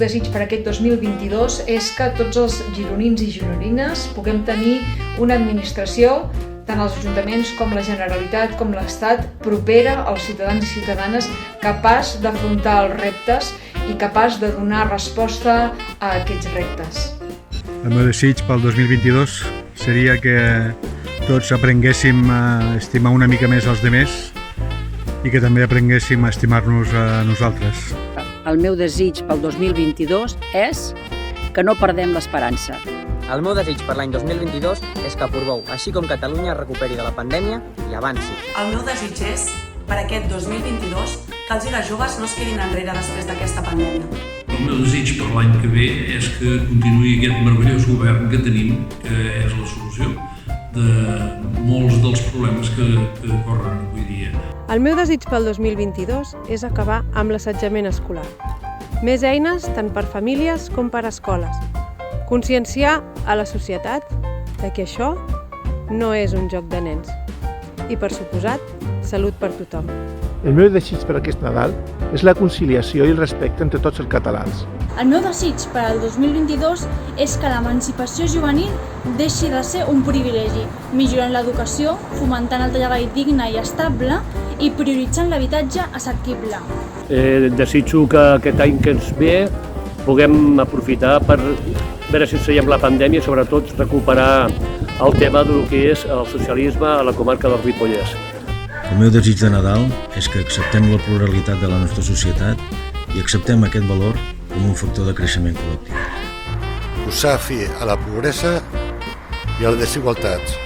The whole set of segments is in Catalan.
desig per aquest 2022 és que tots els gironins i gironines puguem tenir una administració, tant els ajuntaments com la Generalitat com l'Estat, propera als ciutadans i ciutadanes, capaç d'afrontar els reptes i capaç de donar resposta a aquests reptes. El meu desig pel 2022 seria que tots aprenguéssim a estimar una mica més els demés i que també aprenguéssim a estimar-nos a nosaltres. El meu desig pel 2022 és que no perdem l'esperança. El meu desig per l'any 2022 és que Portbou, així com Catalunya, es recuperi de la pandèmia i avanci. El meu desig és, per aquest 2022, que els i les joves no es quedin enrere després d'aquesta pandèmia. El meu desig per l'any que ve és que continuï aquest meravellós govern que tenim, que és la solució de molts dels problemes que corren avui dia. El meu desig pel 2022 és acabar amb l'assetjament escolar. Més eines tant per famílies com per escoles. Conscienciar a la societat que això no és un joc de nens. I, per suposat, salut per tothom. El meu desig per aquest Nadal és la conciliació i el respecte entre tots els catalans. El meu desig per al 2022 és que l'emancipació juvenil deixi de ser un privilegi, millorant l'educació, fomentant el treball digne i estable i prioritzant l'habitatge assequible. Desitjo que aquest any que ens ve puguem aprofitar per veure si seguim la pandèmia i sobretot recuperar el tema del que és el socialisme a la comarca del Ripollès. El meu desig de Nadal és que acceptem la pluralitat de la nostra societat i acceptem aquest valor com un factor de creixement col·lectiu. Posar fi a la pobresa i a les desigualtats.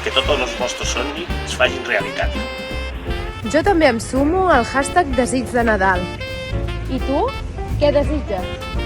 Que tots els vostres somnis es facin realitat. Jo també em sumo al hashtag Desig de Nadal. I tu, què desitges?